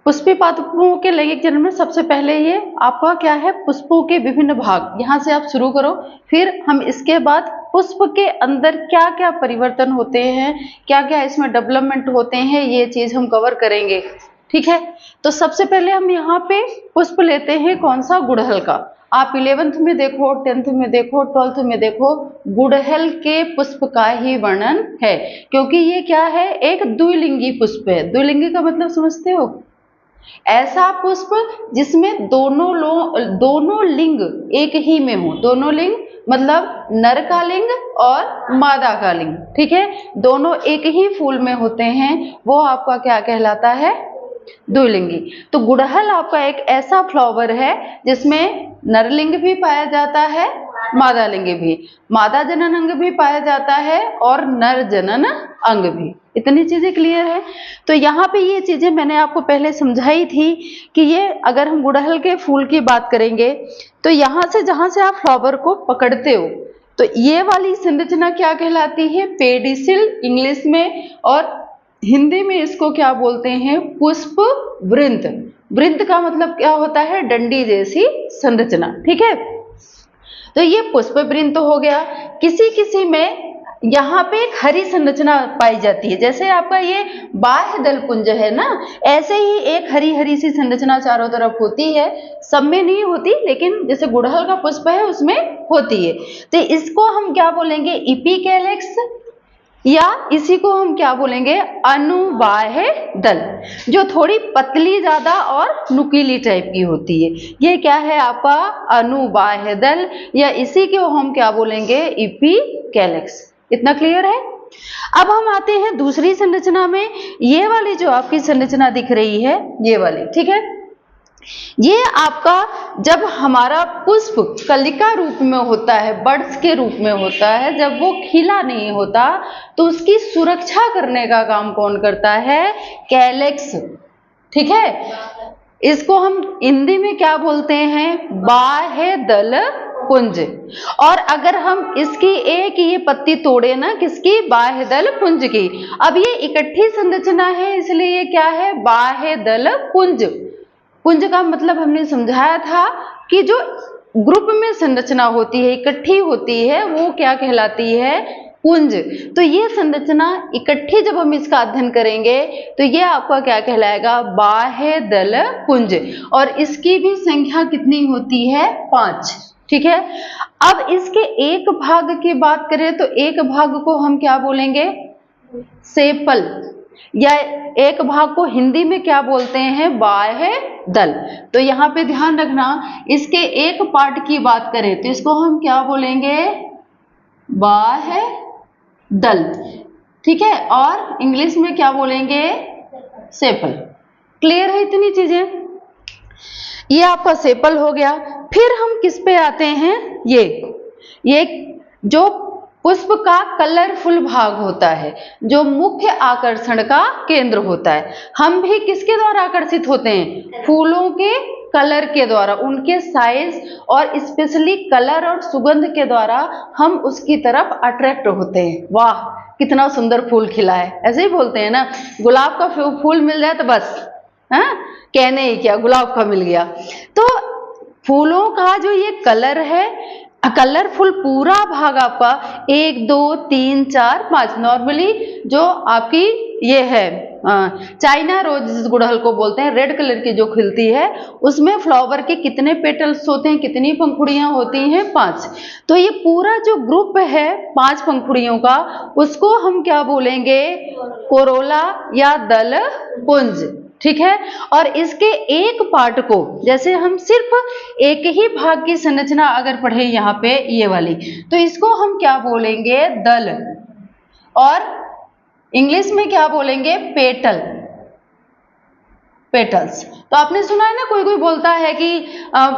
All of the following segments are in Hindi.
पुष्पी पादपों के लैंगिक चरण में सबसे पहले ये आपका क्या है, पुष्पों के विभिन्न भाग, यहाँ से आप शुरू करो, फिर हम इसके बाद पुष्प के अंदर क्या क्या परिवर्तन होते हैं, क्या क्या इसमें डेवलपमेंट होते हैं, ये चीज हम कवर करेंगे। ठीक है, तो सबसे पहले हम यहाँ पे पुष्प लेते हैं कौन सा, गुड़हल का। आप 11th में देखो, 10th में देखो, 12th में देखो, गुड़हल के पुष्प का ही वर्णन है, क्योंकि ये क्या है, एक द्विलिंगी पुष्प है। द्विलिंगी का मतलब समझते हो, ऐसा पुष्प जिसमें दोनों लिंग एक ही में हो। दोनों लिंग मतलब नर का लिंग और मादा का लिंग, ठीक है, दोनों एक ही फूल में होते हैं, वो आपका क्या कहलाता है, द्विलिंगी। तो गुड़हल आपका एक ऐसा फ्लावर है जिसमें नरलिंग भी पाया जाता है, मादा लिंग भी, मादा जनन अंग भी पाया जाता है और नर जनन अंग भी। इतनी चीजें क्लियर है। तो यहाँ पे ये चीजें मैंने आपको पहले समझाई थी कि ये अगर हम गुड़हल के फूल की बात करेंगे तो यहाँ से जहां से आप फ्लावर को पकड़ते हो तो ये वाली संरचना क्या कहलाती है, पेडिसिल इंग्लिश में, और हिंदी में इसको क्या बोलते हैं, पुष्प वृंत। वृंत का मतलब क्या होता है, डंडी जैसी संरचना। ठीक है, तो ये पुष्प वृंत हो गया। किसी किसी में यहाँ पे एक हरी संरचना पाई जाती है, जैसे आपका ये बाह्य दल पुंज है ना, ऐसे ही एक हरी हरी सी संरचना चारों तरफ होती है, सब में नहीं होती लेकिन जैसे गुड़हल का पुष्प है उसमें होती है। तो इसको हम क्या बोलेंगे, इपिकैलेक्स, या इसी को हम क्या बोलेंगे, अनुबाह्य दल, जो थोड़ी पतली ज्यादा और नुकीली टाइप की होती है, ये क्या है आपका अनुबाह्य दल, या इसी को हम क्या बोलेंगे, इपिकैलेक्स। इतना क्लियर है। अब हम आते हैं दूसरी संरचना में, ये वाली जो आपकी संरचना दिख रही है, ये वाली, ठीक है, ये आपका जब हमारा पुष्प कलिका रूप में होता है, बड्स के रूप में होता है, जब वो खिला नहीं होता तो उसकी सुरक्षा करने का काम कौन करता है, कैलेक्स। ठीक है, इसको हम हिंदी में क्या बोलते हैं, बाह्य दल पुंज। और अगर हम इसकी एक ये पत्ती तोड़े ना, किसकी, बाह्य दल पुंज की, अब ये इकट्ठी संरचना है इसलिए ये क्या है, बाह्य दल पुंज। पुंज का मतलब हमने समझाया था कि जो ग्रुप में संरचना होती है, इकट्ठी होती है, वो क्या कहलाती है, पुंज। तो ये संरचना इकट्ठी जब हम इसका अध्ययन करेंगे तो ये आपका क्या कहलाएगा, बाह्य दल पुंज, और इसकी भी संख्या कितनी होती है, 5। ठीक है, अब इसके एक भाग की बात करें तो एक भाग को हम क्या बोलेंगे, सेपल, या एक भाग को हिंदी में क्या बोलते हैं, बाह्य दल। तो यहाँ पे ध्यान रखना, इसके एक पार्ट की बात करें तो इसको हम क्या बोलेंगे, बाह्य दल। ठीक है, और इंग्लिश में क्या बोलेंगे, सेपल। क्लियर है इतनी चीजें, ये आपका सेपल हो गया। फिर हम किस पे आते हैं, ये जो पुष्प का कलरफुल भाग होता है, जो मुख्य आकर्षण का केंद्र होता है। हम भी किसके द्वारा आकर्षित होते हैं, फूलों के कलर के द्वारा, उनके साइज और स्पेशली कलर और सुगंध के द्वारा हम उसकी तरफ अट्रैक्ट होते हैं। वाह कितना सुंदर फूल खिला है, ऐसे ही बोलते हैं ना, गुलाब का फूल मिल जाए तो बस, हाँ कहने ही क्या, गुलाब का मिल गया। तो फूलों का जो ये कलर है, कलरफुल पूरा भाग आपका 1 2 3 4 5, नॉर्मली जो आपकी ये है चाइना रोज जिस गुड़हल को बोलते हैं, रेड कलर की जो खिलती है, उसमें फ्लावर के कितने पेटल्स होते हैं, कितनी पंखुड़ियां होती हैं, 5। तो ये पूरा जो ग्रुप है 5 पंखुड़ियों का, उसको हम क्या बोलेंगे, कोरोला या दल पुंज। ठीक है, और इसके एक पार्ट को, जैसे हम सिर्फ एक ही भाग की संरचना अगर पढ़े यहाँ पे ये वाली, तो इसको हम क्या बोलेंगे, दल, और इंग्लिश में क्या बोलेंगे, पेटल, पेटल्स। तो आपने सुना है ना, कोई कोई बोलता है कि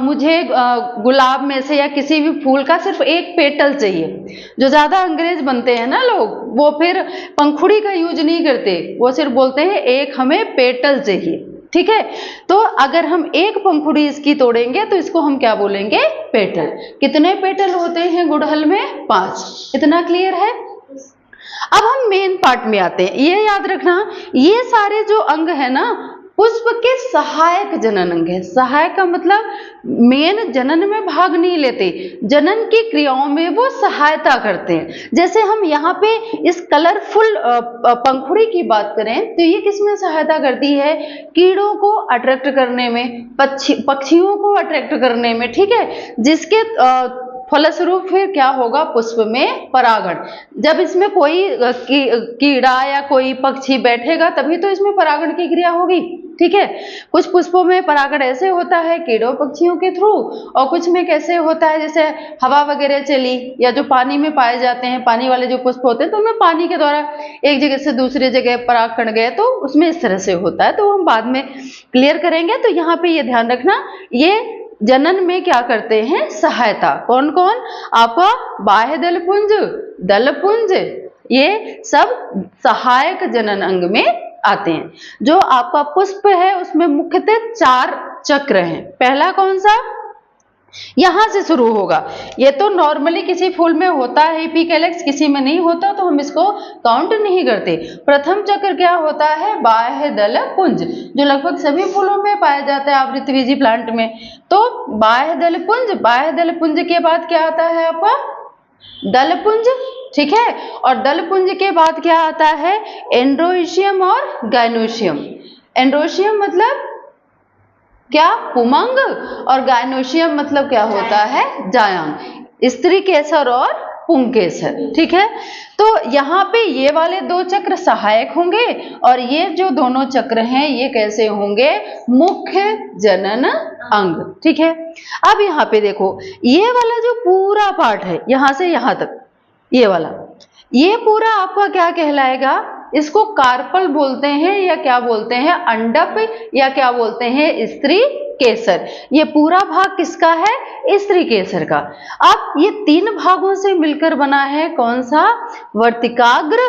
मुझे गुलाब में से या किसी भी फूल का सिर्फ एक पेटल चाहिए। जो ज्यादा अंग्रेज बनते हैं ना लोग, वो फिर पंखुड़ी का यूज नहीं करते, वो सिर्फ बोलते हैं एक हमें पेटल चाहिए। ठीक है, तो अगर हम एक पंखुड़ी इसकी तोड़ेंगे तो इसको हम क्या बोलेंगे, पेटल। कितने पेटल होते हैं गुड़हल में, 5। इतना क्लियर है। अब हम मेन पार्ट में आते हैं। ये याद रखना, ये सारे जो अंग है ना, पुष्प के सहायक जनन अंग है। सहायक का मतलब मेन जनन में भाग नहीं लेते, जनन की क्रियाओं में वो सहायता करते हैं। जैसे हम यहाँ पे इस कलरफुल पंखुड़ी की बात करें तो ये किसमें सहायता करती है? कीड़ों को अट्रैक्ट करने में, पक्षियों को अट्रैक्ट करने में, ठीक है, जिसके फलस्वरूप फिर क्या होगा? पुष्प में परागण। जब इसमें कोई कीड़ा या कोई पक्षी बैठेगा तभी तो इसमें परागण की क्रिया होगी, ठीक है। कुछ पुष्पों में परागण ऐसे होता है कीड़ों पक्षियों के थ्रू, और कुछ में कैसे होता है, जैसे हवा वगैरह चली या जो पानी में पाए जाते हैं, पानी वाले जो पुष्प होते हैं तो उनमें पानी के द्वारा एक जगह से दूसरी जगह परागकण गए, तो उसमें इस तरह से होता है, तो हम बाद में क्लियर करेंगे। तो यहाँ पे ये ध्यान रखना, ये जनन में क्या करते हैं? सहायता। कौन कौन? आपका बाह्य दलपुंज, दलपुंज, ये सब सहायक जनन अंग में आते हैं। जो आपका पुष्प है उसमें मुख्यतः 4 चक्र हैं। पहला कौन सा? यहां से शुरू होगा। ये तो नॉर्मली किसी फूल में होता है एपिकैलिक्स, किसी में नहीं होता तो हम इसको काउंट नहीं करते। प्रथम चक्र क्या होता है? बाह्य दल पुंज, जो लगभग सभी फूलों में पाया जाता है आवृतबीजी प्लांट में। तो बाह्य दल पुंज, बाह्य दल पुंज के बाद क्या आता है आपका? दलपुंज, ठीक है। और दलपुंज के बाद क्या आता है? एंड्रोइशियम और गाइनोशियम। एंड्रोशियम मतलब क्या? पुमंग, और गाइनोशियम मतलब क्या होता है? जायांग। स्त्री केसर और पुंकेसर, ठीक है। तो यहाँ पे ये वाले 2 चक्र सहायक होंगे और ये जो दोनों चक्र हैं ये कैसे होंगे? मुख्य जनन अंग, ठीक है। अब यहाँ पे देखो, ये वाला जो पूरा पार्ट है यहाँ से यहाँ तक, ये वाला, ये पूरा आपका क्या कहलाएगा? इसको कार्पल बोलते हैं या क्या बोलते हैं? अंडप, या क्या बोलते हैं? स्त्री केसर। ये पूरा भाग किसका है? स्त्री केसर का। अब ये 3 भागों से मिलकर बना है कौन सा? वर्तिकाग्र।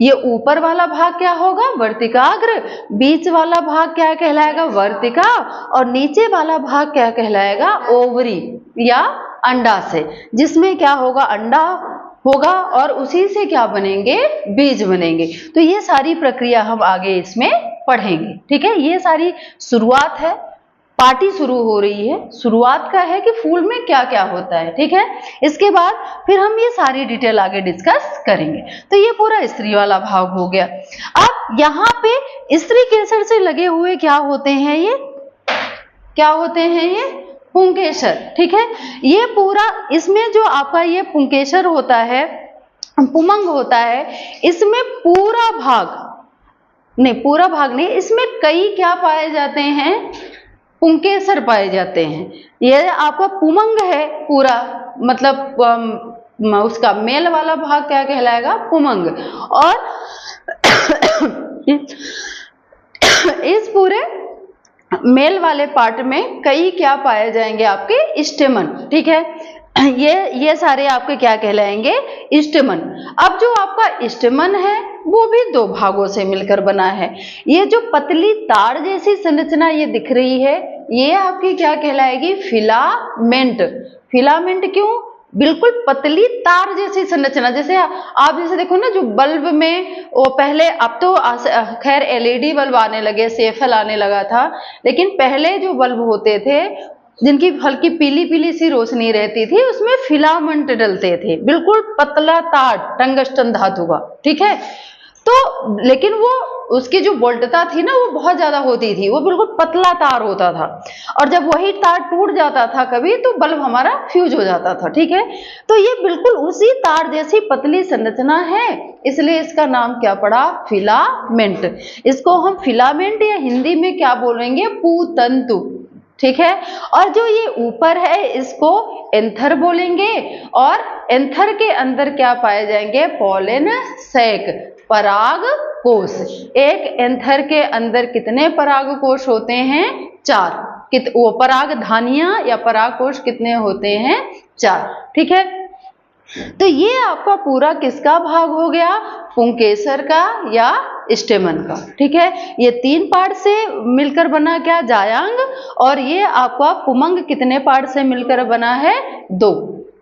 ये ऊपर वाला भाग क्या होगा? वर्तिकाग्र। बीच वाला भाग क्या कहलाएगा? वर्तिका। और नीचे वाला भाग क्या कहलाएगा? ओवरी या अंडाशय, जिसमें क्या होगा? अंडा होगा और उसी से क्या बनेंगे? बीज बनेंगे। तो ये सारी प्रक्रिया हम आगे इसमें पढ़ेंगे, ठीक है। ये सारी शुरुआत है, पार्टी शुरू हो रही है, शुरुआत का है कि फूल में क्या क्या होता है, ठीक है। इसके बाद फिर हम ये सारी डिटेल आगे डिस्कस करेंगे। तो ये पूरा स्त्री वाला भाग हो गया। अब यहाँ पे स्त्री केसर से लगे हुए क्या होते हैं? ये क्या होते हैं? ये पुंकेसर, ठीक है। ये पूरा, इसमें जो आपका ये पुंकेसर होता है, पुमंग होता है, इसमें पूरा भाग नहीं, पूरा भाग नहीं, इसमें कई क्या पाए जाते हैं? पुंकेसर पाए जाते हैं। ये आपका पुमंग है पूरा, मतलब उसका मेल वाला भाग क्या कहलाएगा? पुमंग। और इस पूरे मेल वाले पार्ट में कई क्या पाए जाएंगे? आपके स्टेमन, ठीक है। ये सारे आपके क्या कहलाएंगे? स्टेमन। अब जो आपका स्टेमन है वो भी 2 भागों से मिलकर बना है। ये जो पतली तार जैसी संरचना ये दिख रही है, ये आपकी क्या कहलाएगी? फिलामेंट। फिलामेंट क्यों? बिल्कुल पतली तार जैसी संरचना। जैसे आप जैसे देखो ना, जो बल्ब में वो पहले, अब तो खैर एलईडी बल्ब आने लगे, सेफल आने लगा था, लेकिन पहले जो बल्ब होते थे जिनकी हल्की पीली पीली सी रोशनी रहती थी, उसमें फिलामेंट डलते थे, बिल्कुल पतला तार, टंगस्टन धातु का, ठीक है। तो लेकिन वो उसकी जो वोल्टता थी ना वो बहुत ज्यादा होती थी, वो बिल्कुल पतला तार होता था, और जब वही तार टूट जाता था कभी तो बल्ब हमारा फ्यूज हो जाता था, ठीक है। तो ये बिल्कुल उसी तार जैसी पतली संरचना है, इसलिए इसका नाम क्या पड़ा? फिलामेंट। इसको हम फिलामेंट या हिंदी में क्या बोलेंगे? पूतंतु, ठीक है। और जो ये ऊपर है इसको एंथर बोलेंगे, और एंथर के अंदर क्या पाए जाएंगे? पॉलन सैक, पराग कोश। एक एंथर के अंदर कितने पराग कोश होते हैं? 4। वो पराग धानियां या पराग कोश कितने होते हैं? 4, ठीक है। तो ये आपका पूरा किसका भाग हो गया? पुंकेसर का या स्टेमन का, ठीक है। ये 3 पार्ट से मिलकर बना क्या? जायांग। और ये आपका पुमंग कितने पार्ट से मिलकर बना है? 2,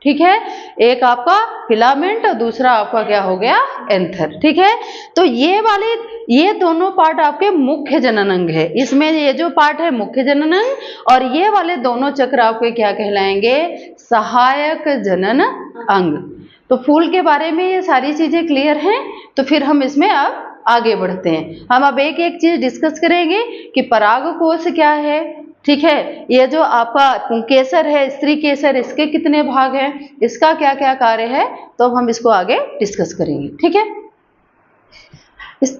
ठीक है, एक आपका फिलामेंट और दूसरा आपका क्या हो गया, एंथर। ठीक है, तो ये दोनों पार्ट आपके मुख्य जनन अंग है। इसमें ये जो पार्ट है मुख्य जनन अंग और ये वाले दोनों चक्र आपके क्या कहलाएंगे, सहायक जनन अंग। तो फूल के बारे में ये सारी चीजें क्लियर हैं, तो फिर हम इसमें अब आगे बढ़ते हैं। हम अब एक एक चीज डिस्कस करेंगे कि परागकोश क्या है। ठीक है, ये जो आपका केसर है, स्त्री केसर, इसके कितने भाग हैं, इसका क्या क्या कार्य है, तो हम इसको आगे डिस्कस करेंगे। ठीक है।